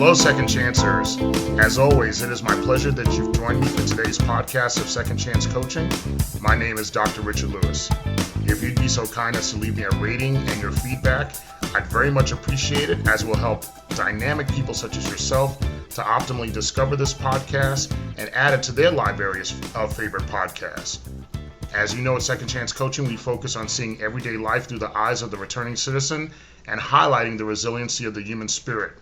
Hello, Second Chancers. As always, it is my pleasure that you've joined me for today's podcast of Second Chance Coaching. My name is Dr. Richard Lewis. If you'd be so kind as to leave me a rating and your feedback, I'd very much appreciate it, as it will help dynamic people such as yourself to optimally discover this podcast and add it to their library of favorite podcasts. As you know, at Second Chance Coaching, we focus on seeing everyday life through the eyes of the returning citizen and highlighting the resiliency of the human spirit.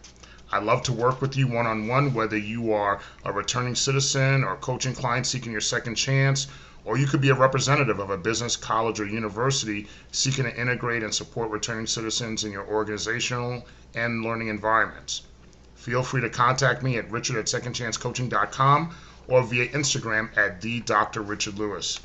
I love to work with you one-on-one, whether you are a returning citizen or coaching client seeking your second chance, or you could be a representative of a business, college, or university seeking to integrate and support returning citizens in your organizational and learning environments. Feel free to contact me at richard@secondchancecoaching.com or via Instagram at @DrRichardLewis.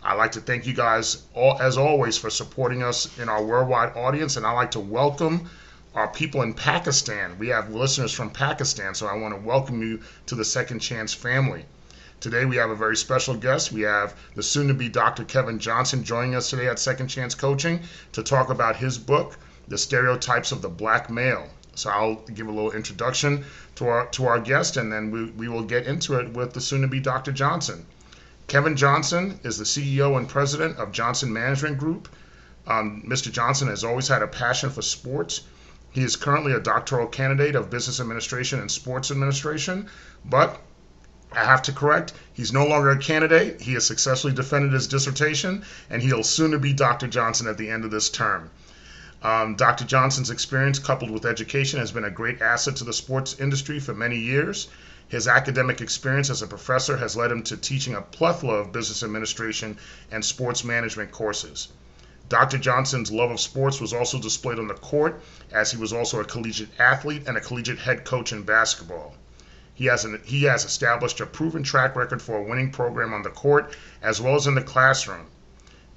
I'd like to thank you guys, as always, for supporting us in our worldwide audience, and I'd like to welcome our people in Pakistan. We have listeners from Pakistan, so I want to welcome you to the Second Chance family. Today we have a very special guest. We have the soon-to-be Dr. Kevin Johnson joining us today at Second Chance Coaching to talk about his book, The Stereotypes of the Black Male. So I'll give a little introduction to our guest, and then we will get into it with the soon-to-be Dr. Johnson. Kevin Johnson is the CEO and president of Johnson Management Group. Mr. Johnson has always had a passion for sports. He is currently a doctoral candidate of business administration and sports administration, but I have to correct, he's no longer a candidate. He has successfully defended his dissertation, and he'll soon be Dr. Johnson at the end of this term. Dr. Johnson's experience coupled with education has been a great asset to the sports industry for many years. His academic experience as a professor has led him to teaching a plethora of business administration and sports management courses. Dr. Johnson's love of sports was also displayed on the court, as he was also a collegiate athlete and a collegiate head coach in basketball. He has established a proven track record for a winning program on the court as well as in the classroom.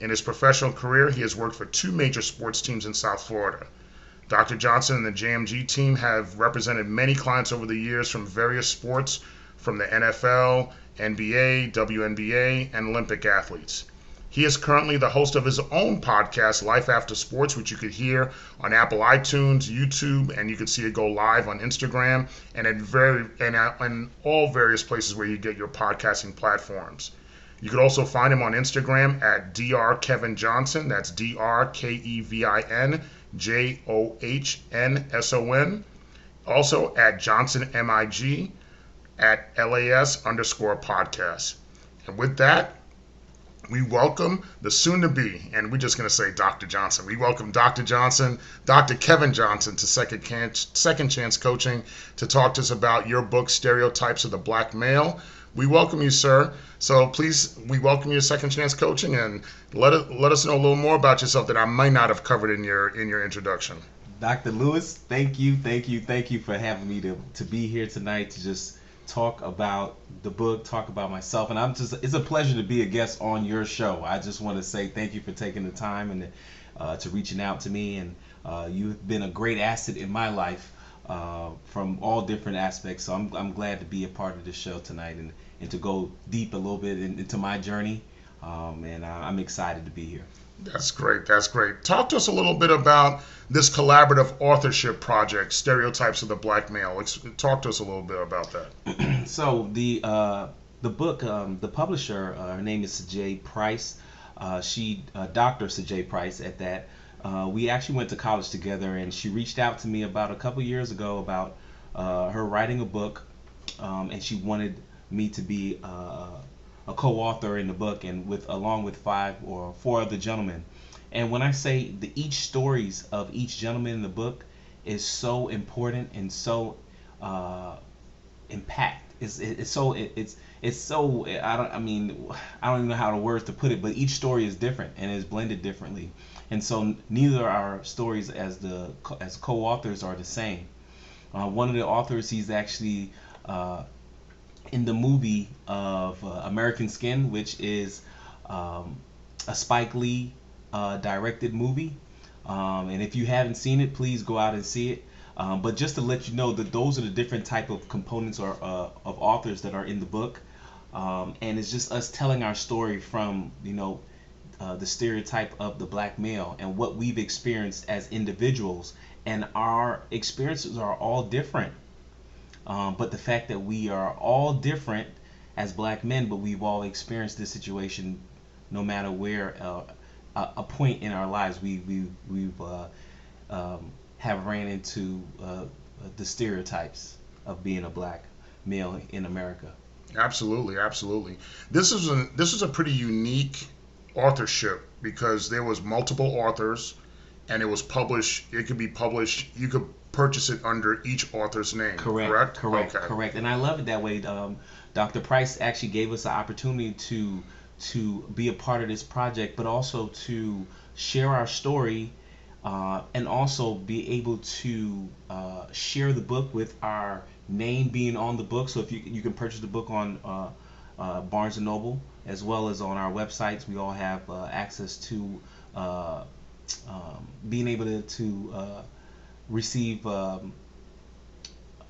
In his professional career, he has worked for two major sports teams in South Florida. Dr. Johnson and the JMG team have represented many clients over the years from various sports, from the NFL, NBA, WNBA, and Olympic athletes. He is currently the host of his own podcast, Life After Sports, which you could hear on Apple iTunes, YouTube, and you could see it go live on Instagram and in all various places where you get your podcasting platforms. You could also find him on Instagram at drkevinjohnson. That's DrKevinJohnson. Also at JohnsonMIG at LAS_podcast. And with that, we welcome the soon-to-be, and we're just going to say Dr. Johnson. We welcome Dr. Johnson, Dr. Kevin Johnson, to Second Chance Coaching to talk to us about your book, Stereotypes of the Black Male. We welcome you, sir. So please, we welcome you to Second Chance Coaching, and let us know a little more about yourself that I might not have covered in your introduction. Dr. Lewis, thank you for having me to be here tonight to just talk about the book, talk about myself, and it's a pleasure to be a guest on your show. I just want to say thank you for taking the time and to reaching out to me, and you've been a great asset in my life from all different aspects. So I'm glad to be a part of this show tonight and to go deep a little bit into my journey, and I'm excited to be here. That's great. Talk to us a little bit about this collaborative authorship project, Stereotypes of the Black Male. Talk to us a little bit about that. So the book, the publisher, her name is Sajay Price. Dr. Sajay Price at that. We actually went to college together, and she reached out to me about a couple years ago about her writing a book, and she wanted me to be a co-author in the book, and along with 5 or 4 other gentlemen. And when I say each stories of each gentleman in the book is so important and so impact. It's so I don't even know how the words to put it, but each story is different and is blended differently. And so neither our stories as co-authors are the same. One of the authors, he's actually in the movie of American Skin, which is a Spike Lee directed movie. And if you haven't seen it, please go out and see it. But just to let you know that those are the different type of components of authors that are in the book. And it's just us telling our story from, the stereotype of the black male and what we've experienced as individuals. And our experiences are all different. But the fact that we are all different as black men, but we've all experienced this situation, no matter where a point in our lives we've have ran into the stereotypes of being a black male in America. Absolutely, absolutely. This is a pretty unique authorship because there was multiple authors and it was published. It could be published. You could purchase it under each author's name. Correct. Okay. Correct. And I love it that way. Dr. Price actually gave us the opportunity to be a part of this project, but also to share our story, and also be able to share the book with our name being on the book. So if you can purchase the book on Barnes and Noble as well as on our websites, we all have access to being able to receive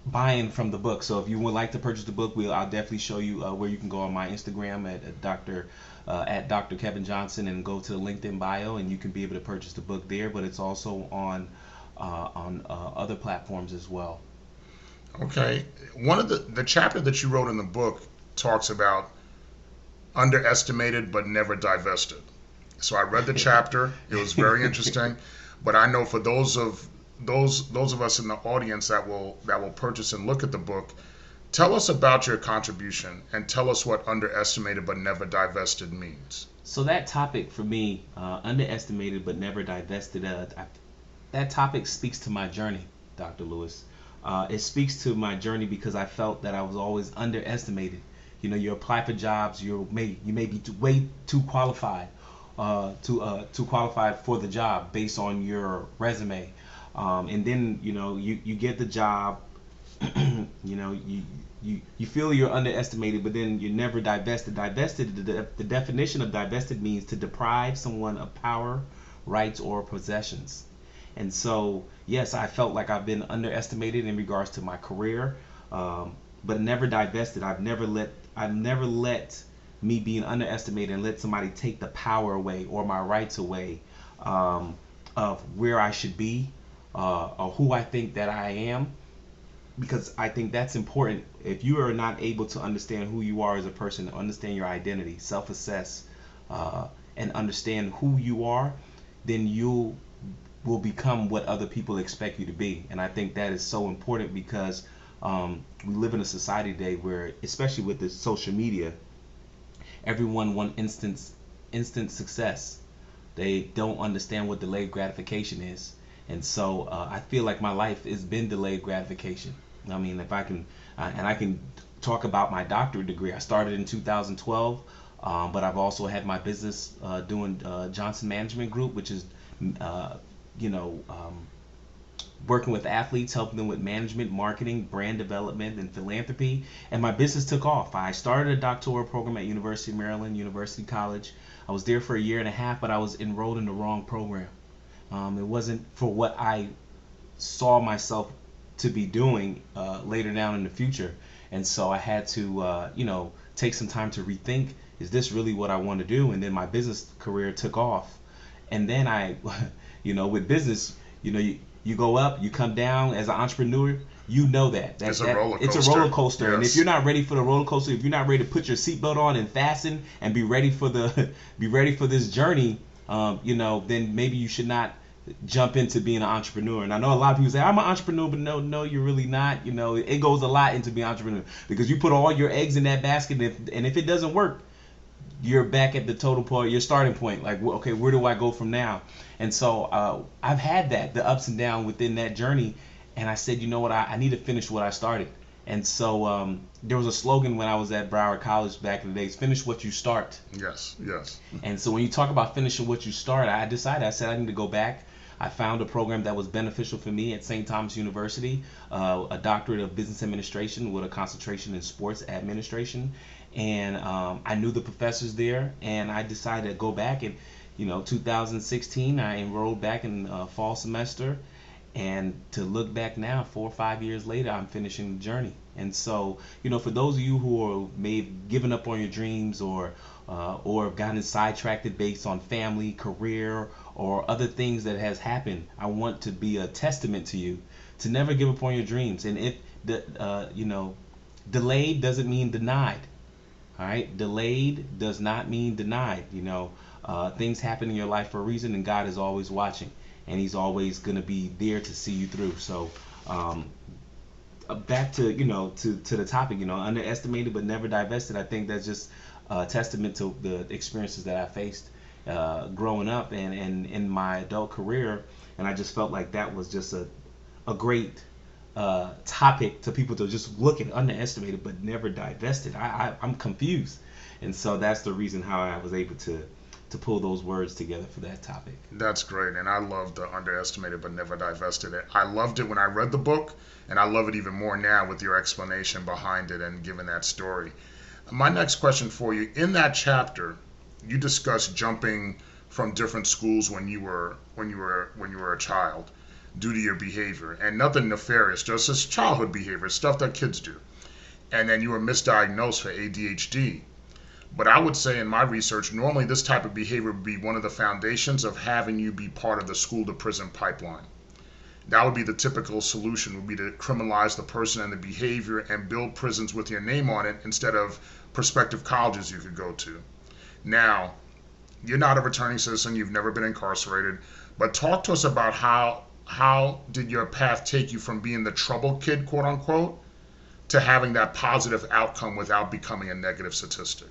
buy-in from the book. So if you would like to purchase the book, I'll definitely show you where you can go on my Instagram at Dr. Kevin Johnson and go to the LinkedIn bio, and you can be able to purchase the book there. But it's also on other platforms as well. Okay. One of the chapter that you wrote in the book talks about underestimated but never divested. So I read the chapter. It was very interesting. But I know for those of us in the audience that will purchase and look at the book, tell us about your contribution and tell us what underestimated but never divested means. So that topic for me, underestimated but never divested, that topic speaks to my journey, Dr. Lewis. It speaks to my journey because I felt that I was always underestimated. You know, you apply for jobs, you may be way too qualified, too qualified for the job based on your resume. And then you get the job. you feel you're underestimated, but then you're never divested. The definition of divested means to deprive someone of power, rights, or possessions. And so yes, I felt like I've been underestimated in regards to my career, but never divested. I've never let me being underestimated and let somebody take the power away or my rights away of where I should be, or who I think that I am, because I think that's important. If you are not able to understand who you are as a person, understand your identity, self-assess, and understand who you are, then you will become what other people expect you to be. And I think that is so important because we live in a society today where, especially with the social media, everyone wants instant success. They don't understand what delayed gratification is. And so I feel like my life has been delayed gratification. I mean, if I can, and I can talk about my doctorate degree. I started in 2012, but I've also had my business doing Johnson Management Group, which is, working with athletes, helping them with management, marketing, brand development, and philanthropy. And my business took off. I started a doctoral program at University of Maryland, University College. I was there for a year and a half, but I was enrolled in the wrong program. It wasn't for what I saw myself to be doing later down in the future. And so I had to, take some time to rethink, is this really what I want to do? And then my business career took off. And then with business, you go up, you come down as an entrepreneur. You know that. It's a roller coaster. It's a roller coaster. Yes. And if you're not ready for the roller coaster, if you're not ready to put your seatbelt on and fasten and be ready for this journey, then maybe you should not jump into being an entrepreneur. And I know a lot of people say, I'm an entrepreneur, but no, you're really not. It goes a lot into being an entrepreneur because you put all your eggs in that basket, and if it doesn't work, you're back at the total point, your starting point. Like, okay, where do I go from now? And so I've had the ups and downs within that journey. And I said, you know what, I need to finish what I started. And so there was a slogan when I was at Broward College back in the days, finish what you start. Yes. And so when you talk about finishing what you start, I said I need to go back. I found a program that was beneficial for me at St. Thomas University, a doctorate of business administration with a concentration in sports administration. And I knew the professors there, and I decided to go back. And 2016, I enrolled back in fall semester. And to look back now, 4 or 5 years later, I'm finishing the journey. And so, for those of you who may have given up on your dreams or have gotten sidetracked based on family, career, or other things that has happened, I want to be a testament to you to never give up on your dreams. And if delayed doesn't mean denied. All right, delayed does not mean denied. Things happen in your life for a reason, and God is always watching, and He's always gonna be there to see you through. So, back to to the topic, underestimated but never divested. I think that's just a testament to the experiences that I faced growing up and in my adult career, and I just felt like that was just a great topic to people to just look at. Underestimated but never divested. I'm confused, and so that's the reason how I was able to pull those words together for that topic. That's great, and I love the underestimated but never divested. I loved it when I read the book, and I love it even more now with your explanation behind it and giving that story. My next question for you: in that chapter, you discuss jumping from different schools when you were a child due to your behavior, and nothing nefarious, just as childhood behavior, stuff that kids do. And then you were misdiagnosed for ADHD. But I would say in my research, normally this type of behavior would be one of the foundations of having you be part of the school to prison pipeline. That would be the typical solution, would be to criminalize the person and the behavior and build prisons with your name on it instead of prospective colleges you could go to. Now, you're not a returning citizen, you've never been incarcerated, but talk to us about how did your path take you from being the trouble kid, quote unquote, to having that positive outcome without becoming a negative statistic?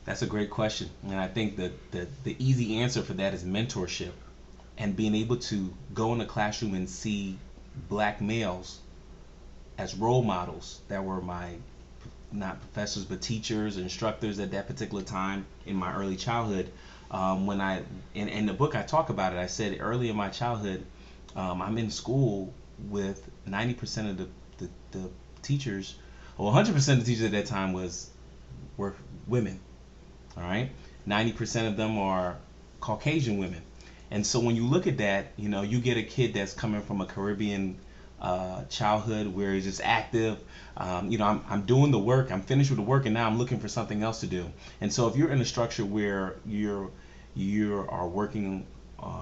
That's a great question, and I think that the easy answer for that is mentorship, and being able to go in the classroom and see black males as role models that were my, not professors, but teachers, instructors at that particular time in my early childhood. When in the book I talk about it, I said early in my childhood, I'm in school with 90% of the teachers, or 100% of the teachers at that time were women. All right, 90% of them are Caucasian women, and so when you look at that, you get a kid that's coming from a Caribbean childhood where he's just active. I'm doing the work, I'm finished with the work, and now I'm looking for something else to do. And so if you're in a structure where you are working,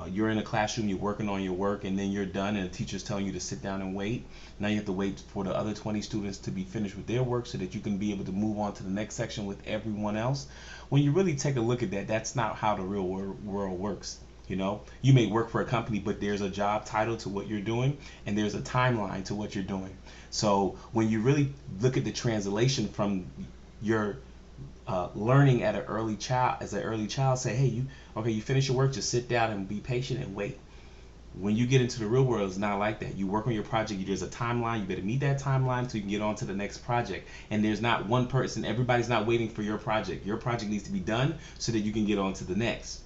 you're in a classroom, you're working on your work, and then you're done, and the teacher's telling you to sit down and wait. Now you have to wait for the other 20 students to be finished with their work so that you can be able to move on to the next section with everyone else. When you really take a look at that, that's not how the real world works. You may work for a company, but there's a job title to what you're doing, and there's a timeline to what you're doing. So when you really look at the translation from your learning at an early child, say, hey, you finish your work, just sit down and be patient and wait. When you get into the real world, it's not like that. You work on your project, there's a timeline, you better meet that timeline so you can get on to the next project. And there's not one person, everybody's not waiting for your project. Your project needs to be done so that you can get on to the next.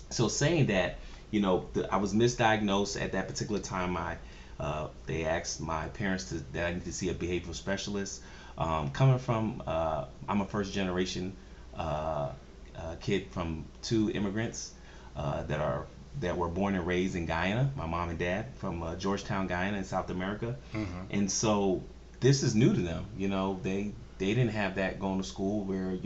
So saying that, I was misdiagnosed at that particular time. They asked my parents that I need to see a behavioral specialist. Coming from, I'm a first generation kid from two immigrants that were born and raised in Guyana. My mom and dad from Georgetown, Guyana, in South America. Mm-hmm. And so this is new to them. They didn't have that going to school where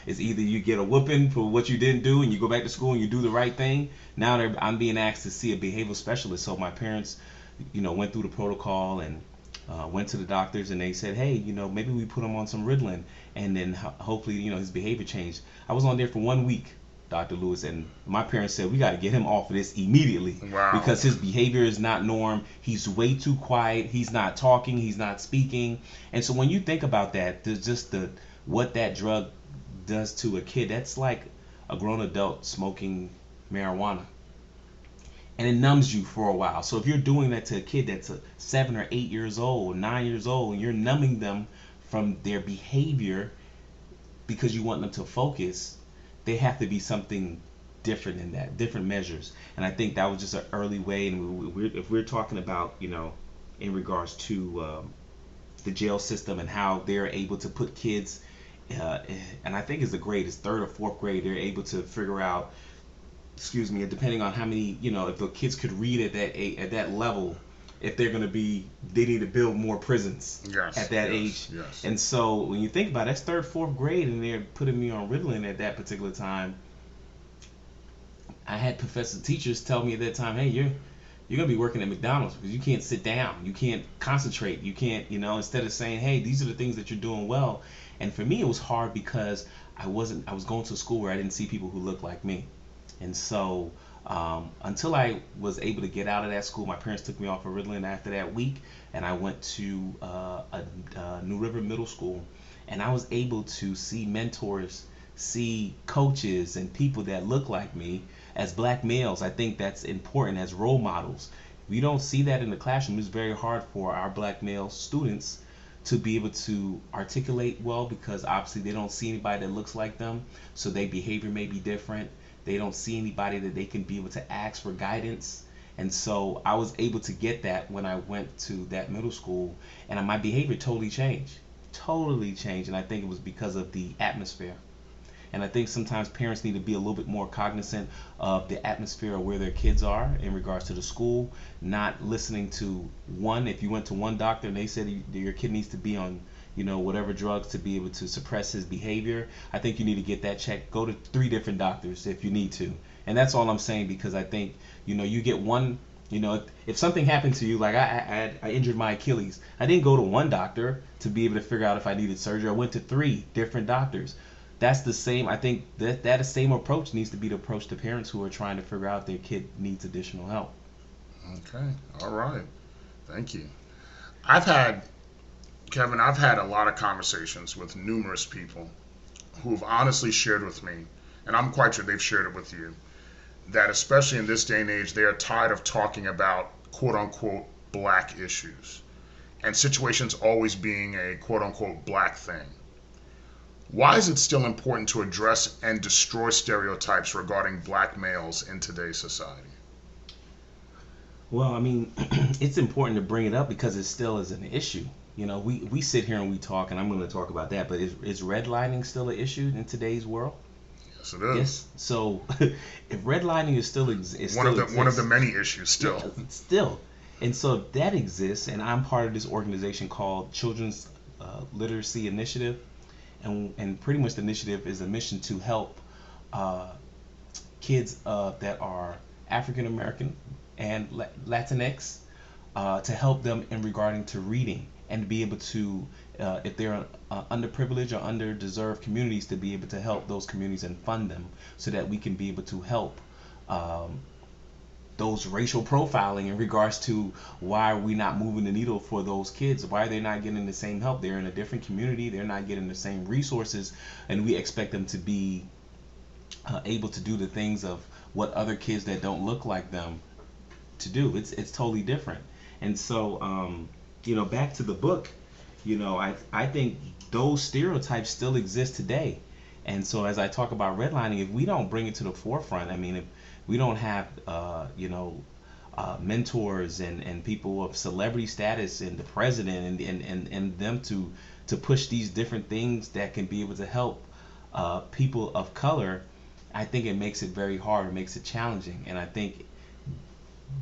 it's either you get a whooping for what you didn't do and you go back to school and you do the right thing. Now I'm being asked to see a behavioral specialist. So my parents went through the protocol and went to the doctors, and they said, hey, maybe we put him on some Ritalin, and then hopefully his behavior changed. I was on there for 1 week, Dr. Lewis, and my parents said we got to get him off of this immediately. Wow. Because his behavior is not norm. He's way too quiet. He's not talking. He's not speaking. And so when you think about that, there's just what that drug does to a kid. That's like a grown adult smoking marijuana, and it numbs you for a while. So if you're doing that to a kid that's 7 or 8 years old, 9 years old, and you're numbing them from their behavior because you want them to focus, they have to be something different in that, different measures. And I think that was just an early way. And if we're talking about, in regards to the jail system and how they're able to put kids, and I think it's the grade, it's 3rd or 4th grade, they're able to figure out, depending on how many, if the kids could read at that level, if they're going to be, they need to build more prisons at that age. Yes. And so when you think about it, that's 3rd, 4th grade, and they're putting me on Ritalin at that particular time. I had teachers tell me at that time, hey, you're gonna be working at McDonald's because you can't sit down, you can't concentrate, you can't, instead of saying, hey, these are the things that you're doing well. And for me, it was hard because I was going to a school where I didn't see people who looked like me. And so until I was able to get out of that school, my parents took me off of Ritalin after that week, and I went to New River Middle School, and I was able to see mentors, see coaches, and people that look like me as black males. I think that's important as role models. We don't see that in the classroom. It's very hard for our black male students to be able to articulate well because obviously they don't see anybody that looks like them, so their behavior may be different. They don't see anybody that they can be able to ask for guidance. And so I was able to get that when I went to that middle school, and my behavior totally changed. Totally changed. And I think it was because of the atmosphere. And I think sometimes parents need to be a little bit more cognizant of the atmosphere of where their kids are in regards to the school, not listening to one. If you went to one doctor and they said your kid needs to be on, whatever drugs to be able to suppress his behavior, I think you need to get that checked. Go to 3 different doctors if you need to. And that's all I'm saying, because I think, you get one, if something happened to you, like I injured my Achilles, I didn't go to one doctor to be able to figure out if I needed surgery. I went to 3 different doctors. That's the same. I think that same approach needs to be the approach to parents who are trying to figure out if their kid needs additional help. Okay. All right. Thank you. Kevin, I've had a lot of conversations with numerous people who've honestly shared with me, and I'm quite sure they've shared it with you, that especially in this day and age, they are tired of talking about quote unquote black issues and situations always being a quote unquote black thing. Why is it still important to address and destroy stereotypes regarding black males in today's society? Well, I mean, it's important to bring it up because it still is an issue. We sit here and we talk, and I'm going to talk about that, but is redlining still an issue in today's world? Yes, it is. Yes. So if redlining is still one of the many issues still. Yeah, still. And so if that exists, and I'm part of this organization called Children's Literacy Initiative, and pretty much the initiative is a mission to help kids that are African American and Latinx, to help them in regarding to reading, and to be able to, if they're underprivileged or underdeserved communities, to be able to help those communities and fund them so that we can be able to help those racial profiling in regards to why are we not moving the needle for those kids? Why are they not getting the same help? They're in a different community. They're not getting the same resources, and we expect them to be able to do the things of what other kids that don't look like them to do. It's totally different. And so back to the book, I think those stereotypes still exist today. And so as I talk about redlining, if we don't bring it to the forefront, I mean, if we don't have mentors and people of celebrity status and the president and them to push these different things that can be able to help people of color, I think it makes it very hard. It makes it challenging. And I think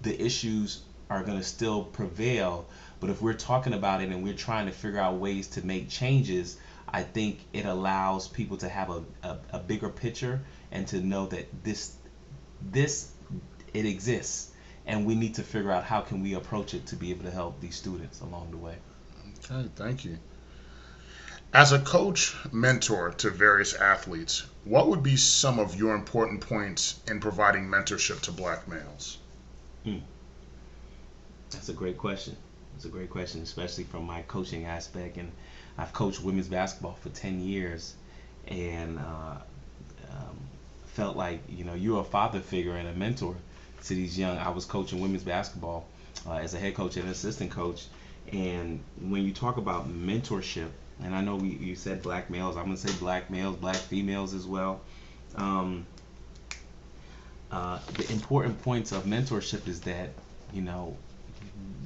the issues are going to still prevail. But if we're talking about it and we're trying to figure out ways to make changes, I think it allows people to have a bigger picture and to know that this it exists, and we need to figure out how can we approach it to be able to help these students along the way. Okay, thank you. As a coach, mentor to various athletes, what would be some of your important points in providing mentorship to black males? That's a great question. It's a great question, especially from my coaching aspect. And I've coached women's basketball for 10 years and felt like, you're a father figure and a mentor to these young. I was coaching women's basketball as a head coach and assistant coach. And when you talk about mentorship, and I know you said black males, I'm going to say black males, black females as well. The important points of mentorship is that,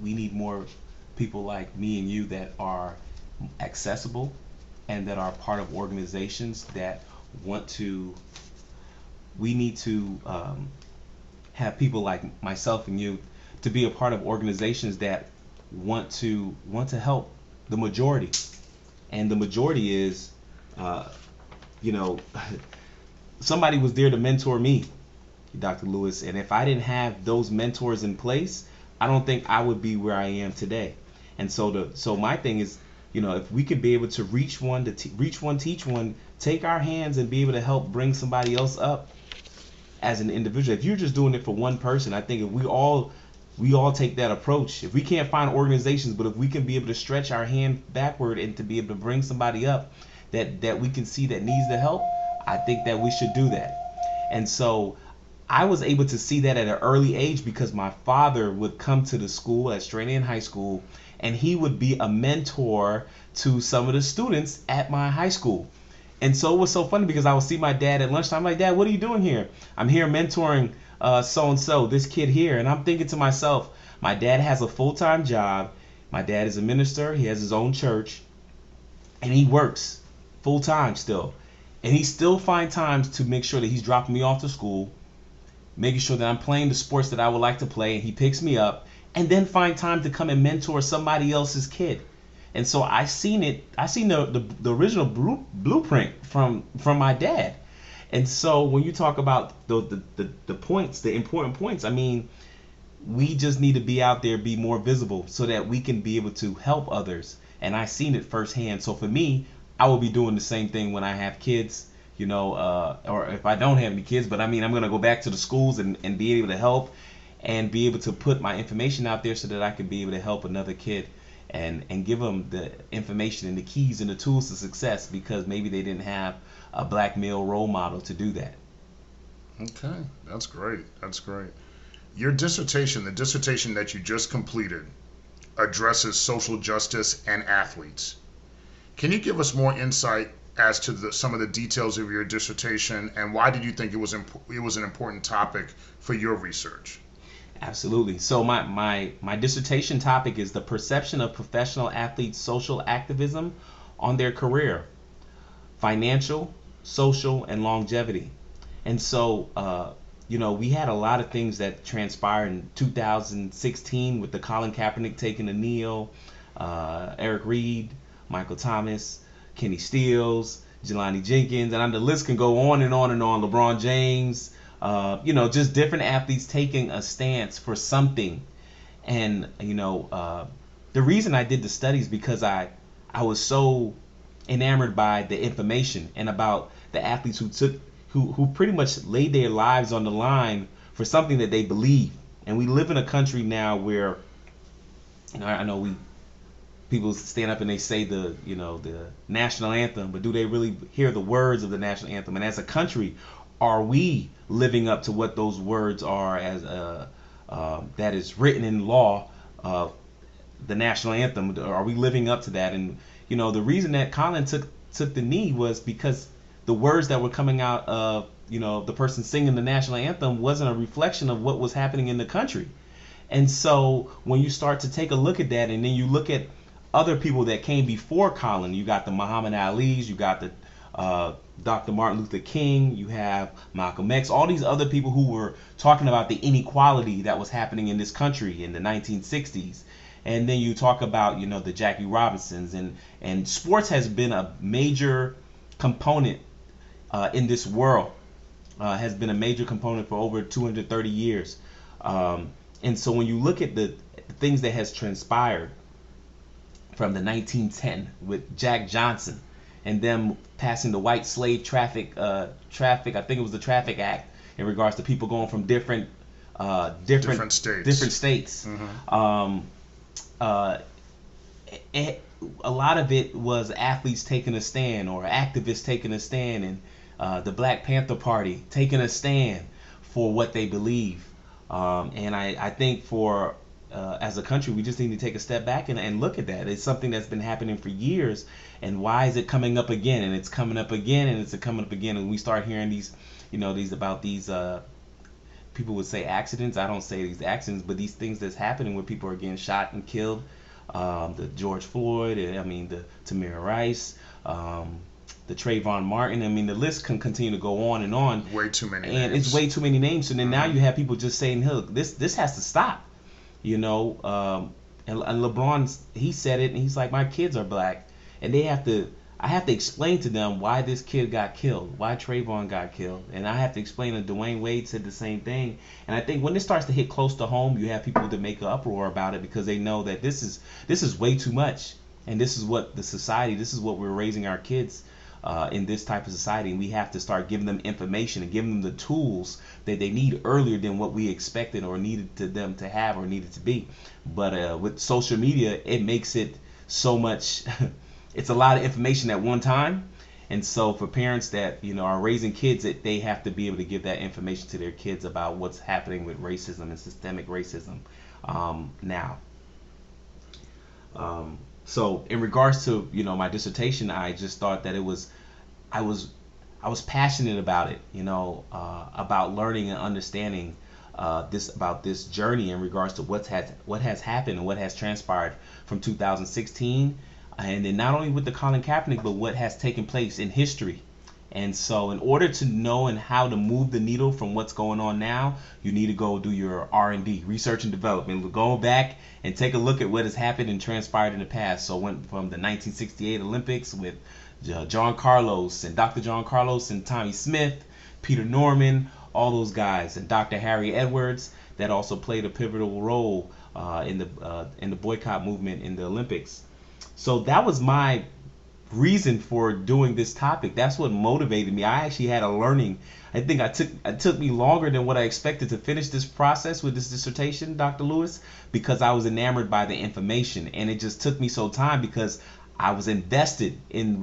we need more people like me and you that are accessible and that are part of organizations that want to. We need to have people like myself and you to be a part of organizations that want to help the majority. And the majority is, somebody was there to mentor me, Dr. Lewis. And if I didn't have those mentors in place, I don't think I would be where I am today. And so my thing is, if we could be able to reach one, reach one, teach one, take our hands and be able to help bring somebody else up as an individual. If you're just doing it for one person, I think if we all take that approach, if we can't find organizations, but if we can be able to stretch our hand backward and to be able to bring somebody up that we can see that needs the help, I think that we should do that. And so I was able to see that at an early age because my father would come to the school at Stranion High School, and he would be a mentor to some of the students at my high school. And so it was so funny because I would see my dad at lunchtime. I'm like, Dad, what are you doing here? I'm here mentoring so-and-so, this kid here. And I'm thinking to myself, my dad has a full-time job. My dad is a minister. He has his own church. And he works full-time still. And he still finds times to make sure that he's dropping me off to school, making sure that I'm playing the sports that I would like to play, and he picks me up, and then find time to come and mentor somebody else's kid. And so I seen the original blueprint from my dad. And so when you talk about the points, the important points, I mean, we just need to be out there, be more visible so that we can be able to help others. And I seen it firsthand. So for me, I will be doing the same thing when I have kids, or if I don't have any kids. But I mean, I'm going to go back to the schools and be able to help and be able to put my information out there so that I can be able to help another kid and give them the information and the keys and the tools to success, because maybe they didn't have a black male role model to do that. Okay, that's great. That's great. Your dissertation, the dissertation that you just completed, addresses social justice and athletes. Can you give us more insight as to some of the details of your dissertation, and why did you think it was an important topic for your research? Absolutely. So my dissertation topic is the perception of professional athletes' social activism on their career, financial, social, and longevity. And so, we had a lot of things that transpired in 2016 with the Colin Kaepernick taking the kneel, Eric Reed, Michael Thomas, Kenny Stills, Jelani Jenkins, and the list can go on and on and on. LeBron James, just different athletes taking a stance for something. And, the reason I did the studies because I was so enamored by the information and about the athletes who pretty much laid their lives on the line for something that they believe. And we live in a country now where, I know people stand up and they say the national anthem, but do they really hear the words of the national anthem? And as a country, are we living up to what those words are as that is written in law, the national anthem? Are we living up to that? And the reason that Colin took the knee was because the words that were coming out of the person singing the national anthem wasn't a reflection of what was happening in the country. And so when you start to take a look at that, and then you look at other people that came before Colin, you got the Muhammad Ali's, you got the Dr. Martin Luther King, you have Malcolm X, all these other people who were talking about the inequality that was happening in this country in the 1960s. And then you talk about, the Jackie Robinsons, and sports has been a major component in this world, has been a major component for over 230 years. And so when you look at the things that has transpired from the 1910 with Jack Johnson and them passing the white slave traffic, I think it was the Traffic Act, in regards to people going from different states. Mm-hmm. A lot of it was athletes taking a stand, or activists taking a stand, and the Black Panther Party taking a stand for what they believe. And I think for as a country, we just need to take a step back and look at that. It's something that's been happening for years, and why is it coming up again? And it's coming up again, and it's coming up again, and we start hearing these people would say accidents. I don't say these accidents, but these things that's happening where people are getting shot and killed. The George Floyd, the Tamir Rice, the Trayvon Martin. The list can continue to go on and on. Way too many names. And it's way too many names. So then now you have people just saying, "Look, this has to stop." And LeBron, he said it, and he's like, "My kids are black, and they have to. I have to explain to them why this kid got killed, why Trayvon got killed, and I have to explain that Dwayne Wade said the same thing. And I think when it starts to hit close to home, you have people that make an uproar about it because they know that this is way too much, and this is what this is what we're raising our kids in this type of society, and we have to start giving them information and giving them the tools that they need earlier than what we expected or needed to them to have or needed to be. But with social media, it makes it so much. It's a lot of information at one time, and so for parents that are raising kids, that they have to be able to give that information to their kids about what's happening with racism and systemic racism now. So in regards to my dissertation, I just thought that I was I was passionate about it, about learning and understanding this journey in regards to what has happened and what has transpired from 2016, and then not only with the Colin Kaepernick, but what has taken place in history. And so in order to know and how to move the needle from what's going on now, you need to go do your R&D, research and development. Go back and take a look at what has happened and transpired in the past. So went from the 1968 Olympics with John Carlos and Dr. John Carlos and Tommy Smith, Peter Norman, all those guys, and Dr. Harry Edwards that also played a pivotal role in the boycott movement in the Olympics. So that was my reason for doing this topic. That's what motivated me. I actually had a learning. I think it took me longer than what I expected to finish this process with this dissertation, Dr. Lewis, because I was enamored by the information, and it just took me so time because I was invested in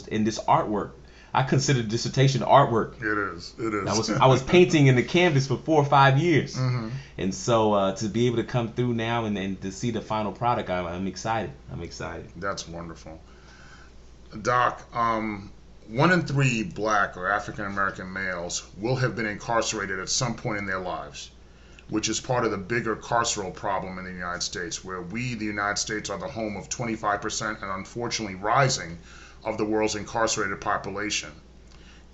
in this artwork. I consider dissertation artwork. It is. I was painting in the canvas for 4 or 5 years, and so to be able to come through now and to see the final product, I'm excited. That's wonderful. Doc, 1 in 3 Black or African American males will have been incarcerated at some point in their lives, which is part of the bigger carceral problem in the United States, where we, the United States, are the home of 25% and unfortunately rising of the world's incarcerated population.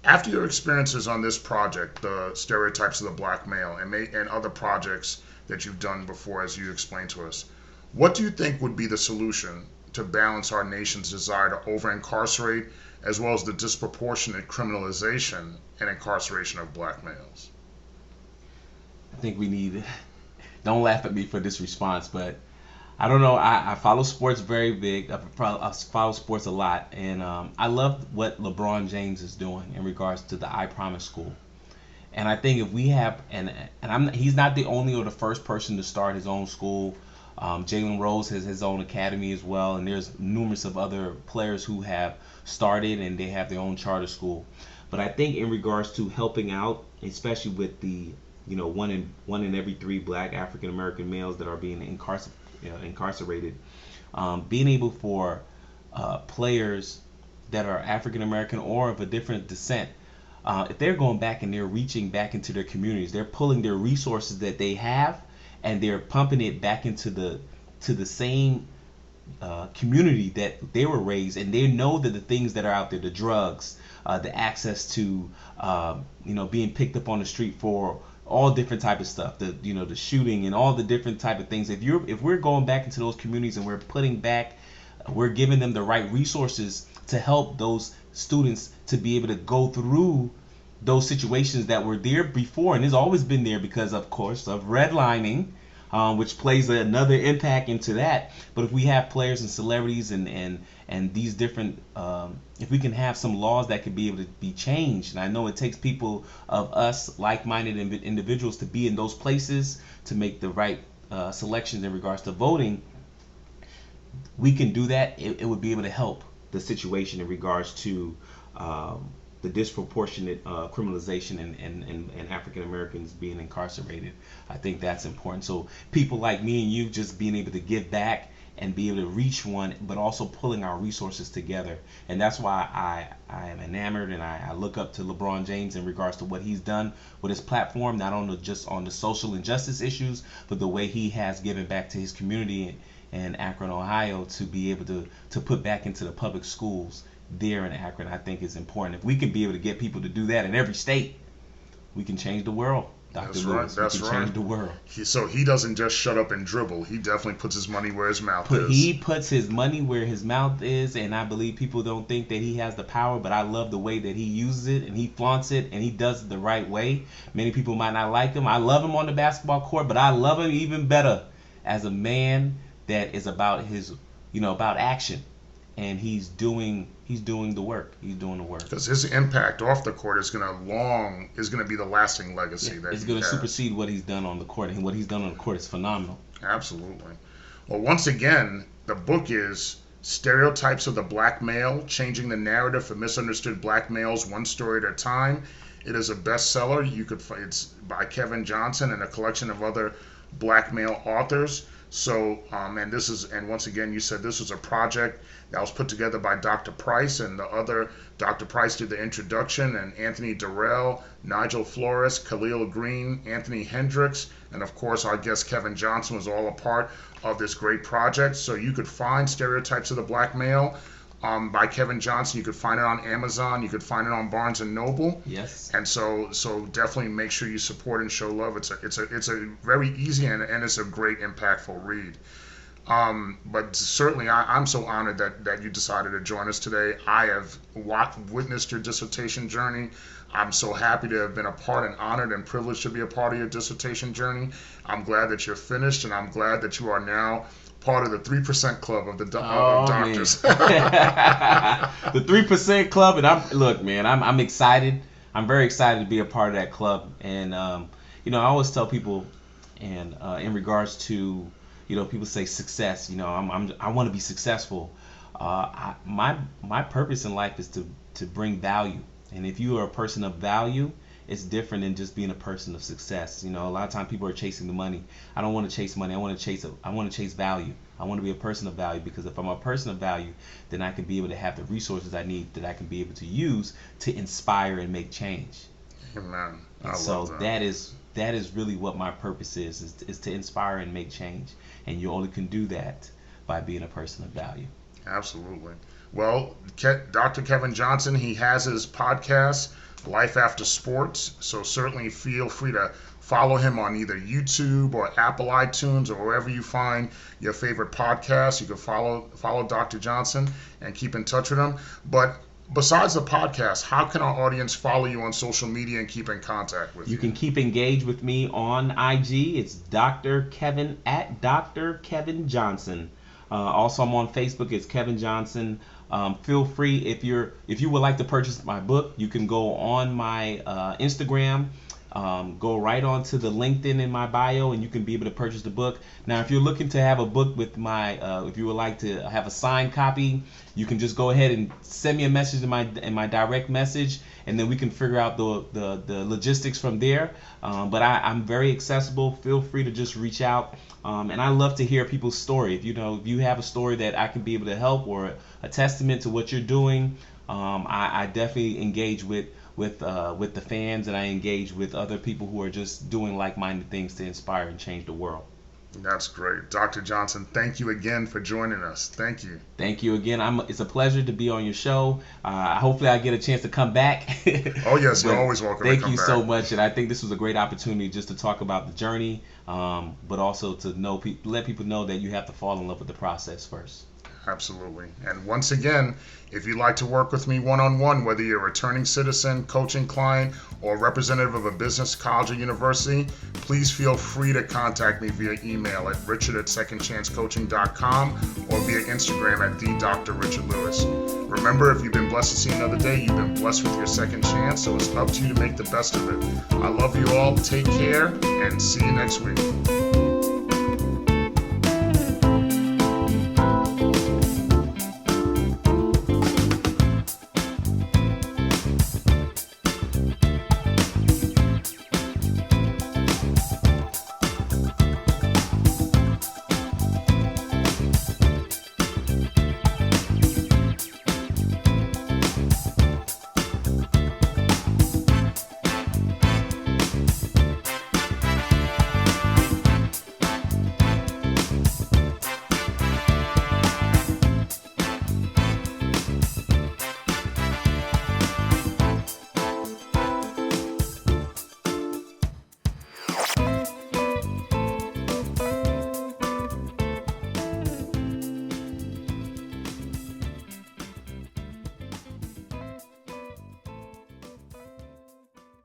After your experiences on this project, the Stereotypes of the Black Male, and other projects that you've done before, as you explained to us, what do you think would be the solution to balance our nation's desire to over-incarcerate, as well as the disproportionate criminalization and incarceration of Black males? I think we need, don't laugh at me for this response, but I don't know. I follow sports very big. I follow sports a lot, and I love what LeBron James is doing in regards to the I Promise School. And I think if we have, he's not the only or the first person to start his own school. Jalen Rose has his own academy as well, and there's numerous of other players who have started and they have their own charter school. But I think in regards to helping out, especially with the 1 in every 3 Black African American males that are being incarcerated, being able for players that are African American or of a different descent, if they're going back and they're reaching back into their communities, they're pulling their resources that they have and they're pumping it back into the same community that they were raised, and they know that the things that are out there, the drugs, the access to being picked up on the street for all different type of stuff, the shooting and all the different type of things. If we're going back into those communities and we're giving them the right resources to help those students to be able to go through those situations that were there before, and it's always been there because, of course, of redlining, which plays another impact into that. But if we have players and celebrities and these different, if we can have some laws that could be able to be changed, and I know it takes people of us like-minded individuals to be in those places to make the right selections in regards to voting, we can do that. It would be able to help the situation in regards to the disproportionate criminalization and African Americans being incarcerated. I think that's important. So people like me and you just being able to give back and be able to reach one, but also pulling our resources together. And that's why I am enamored and I look up to LeBron James in regards to what he's done with his platform, not only just on the social injustice issues, but the way he has given back to his community in Akron, Ohio, to be able to put back into the public schools there in Akron. I think is important. If we can be able to get people to do that in every state, we can change the world. Dr. That's Lewis. right. That's we can right. change the world. So he doesn't just shut up and dribble. He definitely puts his money where his mouth is. He puts his money where his mouth is, and I believe people don't think that he has the power, but I love the way that he uses it, and he flaunts it, and he does it the right way. Many people might not like him. I love him on the basketball court, but I love him even better as a man that is about his, about action. And he's doing the work. He's doing the work. Because his impact off the court is gonna be the lasting legacy that it's he going to has. supersede what he's done on the court, and what he's done on the court is phenomenal. Absolutely. Well, once again, the book is Stereotypes of the Black Male: Changing the Narrative for Misunderstood Black Males, One Story at a Time. It is a bestseller. It's by Kevin Johnson and a collection of other black male authors. So, and once again, you said this was a project that was put together by Dr. Price, and Dr. Price did the introduction, and Anthony Durrell, Nigel Flores, Khalil Green, Anthony Hendricks, and of course our guest Kevin Johnson was all a part of this great project. So you could find Stereotypes of the Black Male by Kevin Johnson. You could find it on Amazon. You could find it on Barnes and Noble. Yes. And so definitely make sure you support and show love. It's a very easy and it's a great impactful read. But certainly I'm so honored that you decided to join us today. I have witnessed your dissertation journey. I'm so happy to have been a part, and honored and privileged to be a part of your dissertation journey. I'm glad that you're finished, and I'm glad that you are now part of the 3% club of the doctors. The 3% club, and I'm excited. I'm very excited to be a part of that club. And I always tell people, and in regards to people say success. I want to be successful. My purpose in life is to bring value. And if you are a person of value, it's different than just being a person of success. A lot of times people are chasing the money. I don't want to chase money. I want to chase value. I want to be a person of value, because if I'm a person of value, then I can be able to have the resources I need, that I can be able to use to inspire and make change. Amen. So that is really what my purpose is to inspire and make change. And you only can do that by being a person of value. Absolutely. Well, Dr. Kevin Johnson, he has his podcast, Life After Sports. So certainly feel free to follow him on either YouTube or Apple iTunes, or wherever you find your favorite podcast. You can follow Dr. Johnson and keep in touch with him. But besides the podcast, how can our audience follow you on social media and keep in contact with you? You can keep engaged with me on IG. It's Dr. Kevin at Dr. Kevin Johnson. Also, I'm on Facebook. It's Kevin Johnson. Feel free, if you would like to purchase my book, you can go on my Instagram. Go right on to the LinkedIn in my bio, and you can be able to purchase the book. Now, if you're looking to have a book with if you would like to have a signed copy, you can just go ahead and send me a message in my direct message, and then we can figure out the logistics from there. But I'm very accessible. Feel free to just reach out. And I love to hear people's story. If you have a story that I can be able to help, or a testament to what you're doing, I definitely engage with the fans, and I engage with other people who are just doing like-minded things to inspire and change the world. That's great. Dr. Johnson, thank you again for joining us. Thank you. Thank you again. It's a pleasure to be on your show. Hopefully I get a chance to come back. Oh, yes, you're always welcome to come back. Thank you so much, and I think this was a great opportunity just to talk about the journey, but also to let people know that you have to fall in love with the process first. Absolutely. And once again, if you'd like to work with me one-on-one, whether you're a returning citizen, coaching client, or representative of a business, college, or university, please feel free to contact me via email at richard@secondchancecoaching.com or via Instagram at @the_Dr.RichardLewis. Remember, if you've been blessed to see another day, you've been blessed with your second chance, so it's up to you to make the best of it. I love you all. Take care, and see you next week.